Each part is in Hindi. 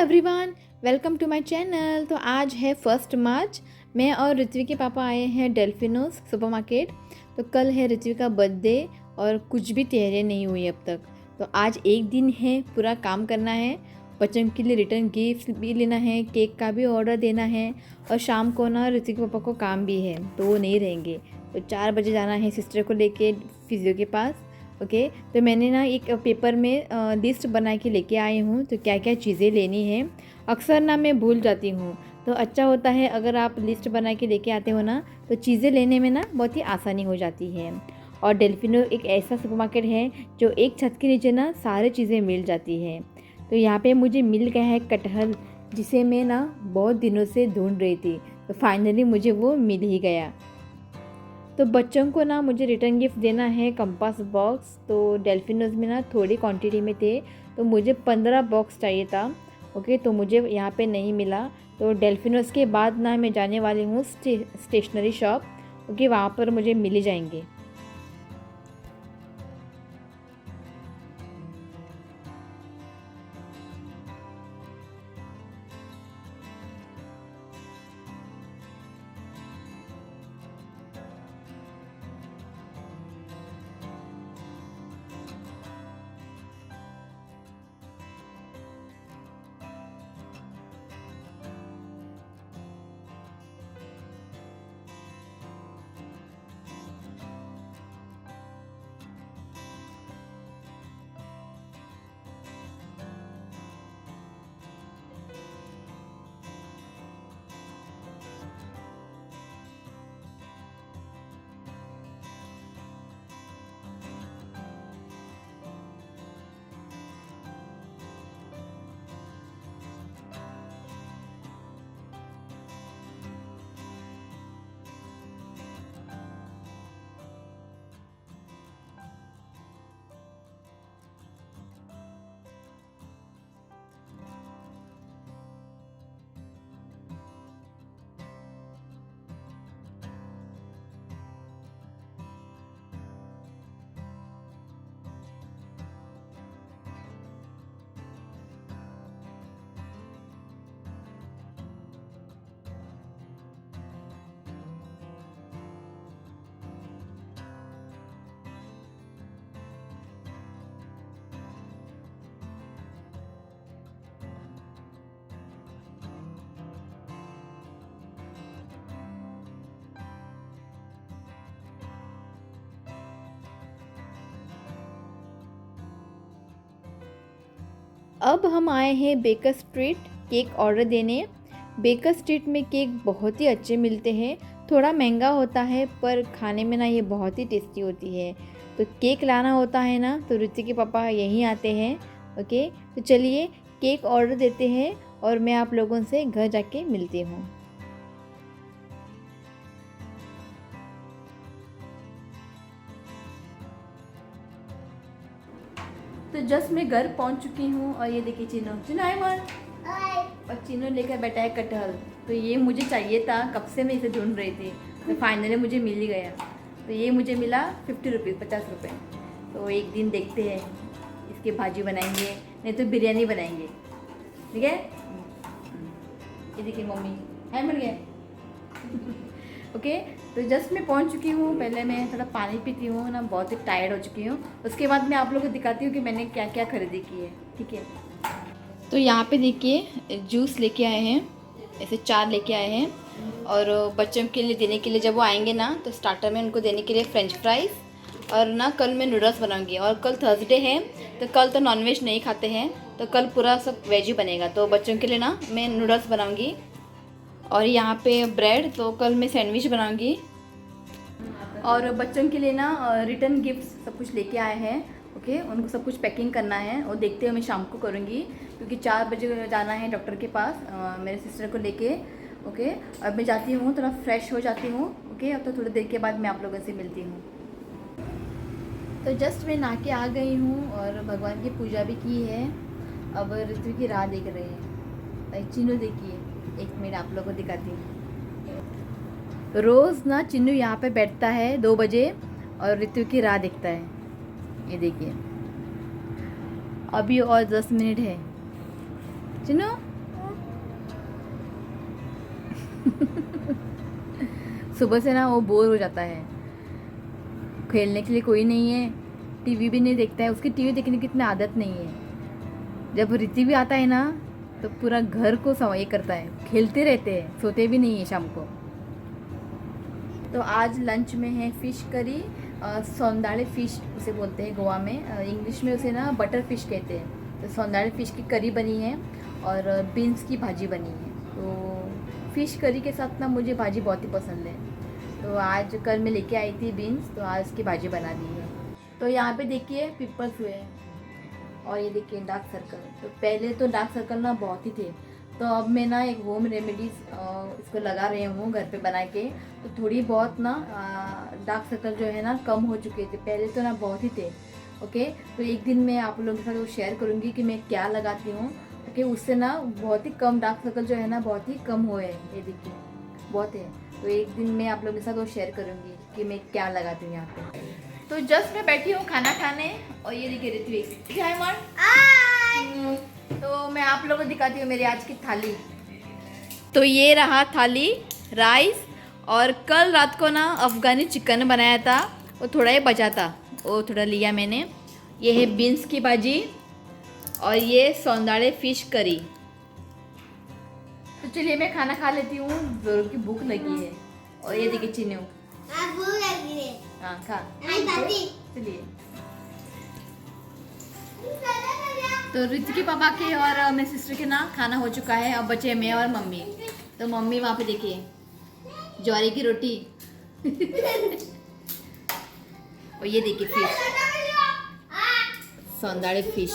Everyone, welcome to my channel. तो आज है 1 मार्च। मैं और ऋत्विक के पापा आए हैं डेल्फिनोस सुपरमार्केट। तो कल है ऋत्विक का बर्थडे और कुछ भी तैयारी नहीं हुई अब तक। तो आज एक दिन है, पूरा काम करना है, बच्चों के लिए रिटर्न गिफ्ट भी लेना है, केक का भी ऑर्डर देना है और शाम को ना ऋत्विक के पापा को काम भी है तो वो नहीं रहेंगे। तो 4 बजे जाना है सिस्टर को लेके फिजियो के पास। ओके तो मैंने ना एक पेपर में लिस्ट बना के लेके आई हूँ, तो क्या क्या चीज़ें लेनी है। अक्सर ना मैं भूल जाती हूँ, तो अच्छा होता है अगर आप लिस्ट बना के लेके आते हो ना, तो चीज़ें लेने में ना बहुत ही आसानी हो जाती है। और डेल्फिनो एक ऐसा सुपरमार्केट है जो एक छत के नीचे ना सारी चीज़ें मिल जाती है। तो यहाँ पे मुझे मिल गया है कटहल, जिसे मैं ना बहुत दिनों से ढूंढ रही थी, तो फाइनली मुझे वो मिल ही गया। तो बच्चों को ना मुझे रिटर्न गिफ्ट देना है कंपास बॉक्स। तो डेल्फिनोज में ना थोड़ी क्वांटिटी में थे, तो मुझे 15 बॉक्स चाहिए था। ओके तो मुझे यहाँ पे नहीं मिला। तो डेल्फिनोज के बाद ना मैं जाने वाली हूँ स्टेशनरी शॉप। ओके वहाँ पर मुझे मिल ही जाएंगे। अब हम आए हैं बेकर स्ट्रीट केक ऑर्डर देने। बेकर स्ट्रीट में केक बहुत ही अच्छे मिलते हैं, थोड़ा महंगा होता है पर खाने में ना ये बहुत ही टेस्टी होती है। तो केक लाना होता है ना, तो ऋतिक के पापा यहीं आते हैं। ओके तो चलिए केक ऑर्डर देते हैं और मैं आप लोगों से घर जाके मिलती हूँ। तो जस्ट मैं घर पहुंच चुकी हूँ और ये देखिए चिनो चिनो आए वन और चिनो लेकर बैठा है कटहल। तो ये मुझे चाहिए था, कब से मैं इसे ढूंढ रही थी, तो फाइनली मुझे मिल ही गया। तो ये मुझे मिला 50 रुपीज़, 50 रुपये। तो एक दिन देखते हैं, इसकी भाजी बनाएंगे नहीं तो बिरयानी बनाएंगे। ठीक है ये देखिए मम्मी है मिल गया। ओके तो जस्ट मैं पहुंच चुकी हूँ। पहले मैं थोड़ा पानी पीती हूँ ना, बहुत ही टायर्ड हो चुकी हूँ। उसके बाद मैं आप लोगों को दिखाती हूँ कि मैंने क्या क्या खरीदी की है। ठीक है तो यहाँ पे देखिए जूस लेके आए हैं, ऐसे 4 लेके आए हैं। और बच्चों के लिए देने के लिए जब वो आएंगे ना, तो स्टार्टर में उनको देने के लिए फ्रेंच फ्राइज़। और ना कल मैं नूडल्स बनाऊँगी, और कल थर्सडे है तो कल तो नॉनवेज नहीं खाते हैं, तो कल पूरा सब वेज ही बनेगा। तो बच्चों के लिए ना मैं नूडल्स बनाऊँगी। और यहाँ पे ब्रेड, तो कल मैं सैंडविच बनाऊंगी। और बच्चों के लिए ना रिटर्न गिफ्ट्स सब कुछ लेके आए हैं। ओके उनको सब कुछ पैकिंग करना है, और देखते हुए मैं शाम को करूँगी, क्योंकि 4 बजे जाना है डॉक्टर के पास मेरे सिस्टर को लेके। ओके अब मैं जाती हूँ, थोड़ा फ्रेश हो जाती हूँ। ओके अब तो थोड़ी देर के बाद मैं आप लोगों से मिलती हूँ। तो जस्ट मैं नहा के आ गई हूँ और भगवान की पूजा भी की है। अब ऋतु की राह देख रहे हैं। चिन्नू देखिए, एक मिनट आप लोगों को दिखाती हूँ। रोज़ ना चिन्नू यहाँ पे बैठता है 2 बजे और ऋतु की राह देखता है। ये देखिए अभी और 10 मिनट है। चिन्नू सुबह से ना वो बोर हो जाता है, खेलने के लिए कोई नहीं है, टीवी भी नहीं देखता है, उसकी टीवी देखने की इतनी आदत नहीं है। जब रिति भी आता है ना तो पूरा घर को ये करता है, खेलते रहते हैं, सोते भी नहीं है शाम को। तो आज लंच में है फ़िश करी, सौंदाड़े फ़िश उसे बोलते हैं गोवा में, इंग्लिश में उसे ना बटर फ़िश कहते हैं। तो सौंदाड़े फ़िश की करी बनी है और बीन्स की भाजी बनी है। तो फ़िश करी के साथ ना मुझे भाजी बहुत ही पसंद है, तो आज कल मैं लेके आई थी बीन्स, तो आज की भाजी बना दी है। तो यहाँ पे देखिए पिंपल्स हुए हैं और ये देखिए डार्क सर्कल। तो पहले तो डार्क सर्कल ना बहुत ही थे, तो अब मैं ना एक होम रेमेडीज़ इसको लगा रही हूँ घर पे बना के। तो थोड़ी बहुत ना डार्क सर्कल जो है ना कम हो चुके थे, पहले तो ना बहुत ही थे। ओके, तो एक दिन मैं आप लोगों के साथ वो शेयर करूँगी कि मैं क्या लगाती हूँ। ओके, उससे ना बहुत ही कम डार्क सर्कल जो है ना बहुत ही कम हुए हैं, ये देखिए बहुत है। तो एक दिन मैं आप लोगों के साथ वो शेयर करूँगी कि मैं क्या लगाती हूँ यहाँ पे। तो जस्ट मैं बैठी हूँ खाना खाने और ये देखिए ऋत्विक, हाय मार। तो मैं आप लोगों को दिखाती हूँ मेरी आज की थाली। तो ये रहा थाली, राइस, और कल रात को ना अफ़गानी चिकन बनाया था, वो थोड़ा ही बचा था, वो थोड़ा लिया मैंने। ये है बीन्स की भाजी और ये सौंदाड़े फ़िश करी। तो चलिए मैं खाना खा लेती हूँ, ज़रूर की भूख लगी है। और ये देखिए चिन्नू, भूख लगी है, हाँ खा चलिए। तो ऋतु के पापा के और मेरे सिस्टर के ना खाना हो चुका है, अब बचे मैं और मम्मी। तो मम्मी वहाँ पे देखिए ज्वारी की रोटी और ये देखिए फिश, सौंदाड़े फिश।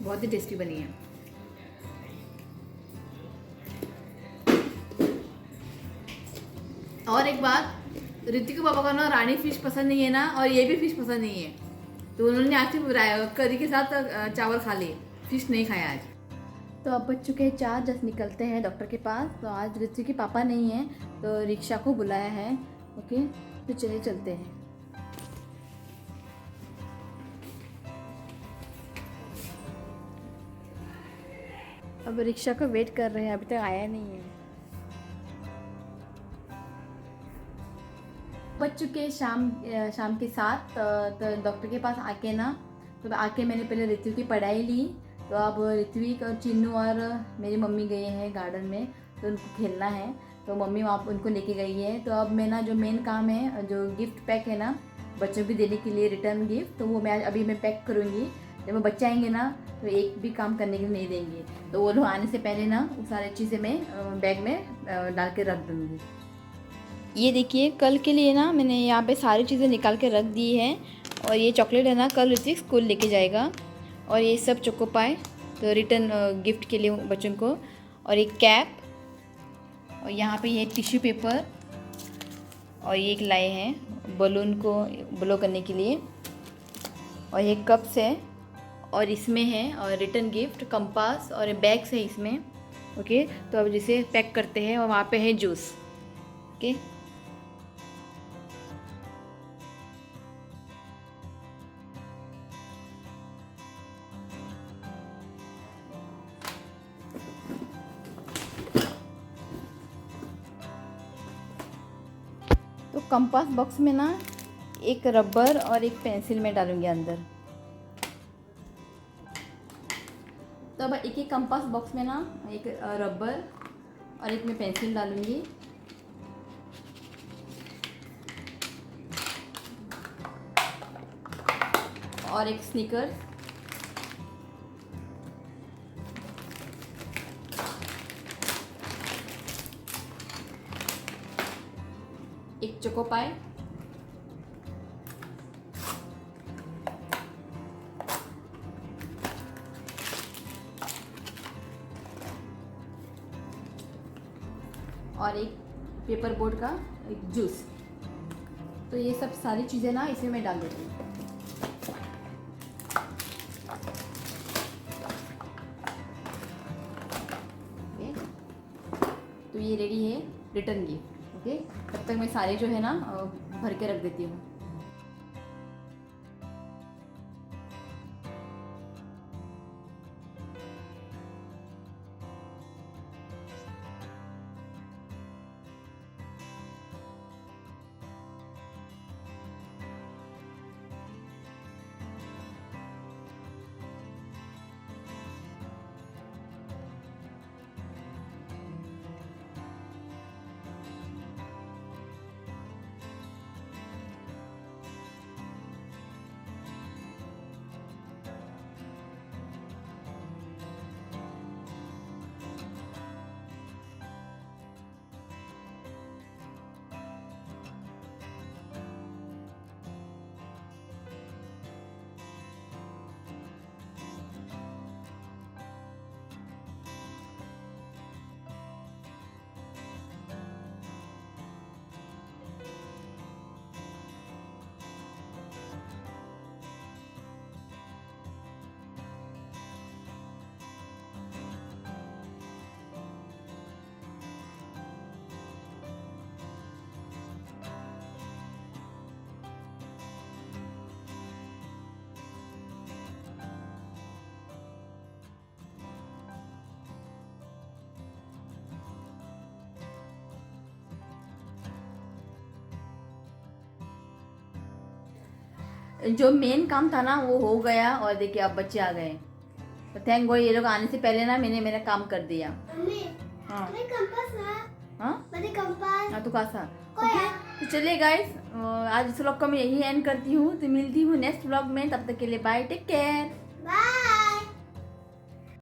बहुत ही टेस्टी बनी है। और एक बात, ऋतिक के पापा को ना रानी फिश पसंद नहीं है ना, और ये भी फिश पसंद नहीं है, तो उन्होंने आज सिर्फ करी के साथ चावल खा लिए, फिश नहीं खाया आज। तो अब बज चुके हैं 4, जस्ट निकलते हैं डॉक्टर के पास। तो आज ऋतिक के पापा नहीं है तो रिक्शा को बुलाया है। ओके, तो चलिए चलते हैं। अब रिक्शा को वेट कर रहे हैं, अभी तक आया नहीं है। बज चुके हैं शाम के 7। तो डॉक्टर के पास आके ना, तो आके मैंने पहले ऋतु की पढ़ाई ली। तो अब ऋत्विक और चिन्नू और मेरी मम्मी गए हैं गार्डन में, तो उनको खेलना है, तो मम्मी वहाँ उनको लेके गई है। तो अब मैं ना जो मेन काम है, जो गिफ्ट पैक है ना बच्चों को देने के लिए, रिटर्न गिफ्ट, तो वो मैं पैक करूँगी। जब वो बच्चे आएंगे ना तो एक भी काम करने के लिए नहीं देंगे, तो वो लोग आने से पहले ना वो सारी चीज़ें मैं बैग में डाल के रख दूँगी। ये देखिए कल के लिए ना मैंने यहाँ पे सारी चीज़ें निकाल के रख दी है। और ये चॉकलेट है ना कल ऋतिक स्कूल लेके जाएगा। और ये सब चोको पाए तो रिटर्न गिफ्ट के लिए बच्चों को। और एक कैप, और यहाँ पे ये टिश्यू पेपर, और ये एक लाए हैं बलून को ब्लो करने के लिए। और ये कप्स है, और इसमें है और रिटर्न गिफ्ट कंपास और बैग्स है इसमें। ओके, तो अब जिसे पैक करते हैं, और वहाँ पे है जूस। ओके, तो कंपास बॉक्स में ना एक रबर और एक पेंसिल में डालूंगी अंदर। तो अब एक कंपास बॉक्स में ना एक रबर और एक में पेंसिल डालूंगी। और एक स्निकर्स, एक चोको पाई, और एक पेपर बोर्ड का एक जूस। तो ये सब सारी चीज़ें ना इसमें मैं डाल देती हूँ। तो ये रेडी है रिटर्न गिफ्ट। ओके, तब तक मैं सारे जो है ना भर के रख देती हूँ। जो मेन काम था ना वो हो गया, और देखिए अब बच्चे आ गए। तो थैंक गॉड ये लोग आने से पहले ना मैंने मेरा काम कर दिया। हाँ हाँ तो कहा था। ओके तो चलिए गाइस, आज इस व्लॉग को मैं यही एंड करती हूँ। तो मिलती हूँ नेक्स्ट व्लॉग में, तब तक के लिए बाय, टेक केयर।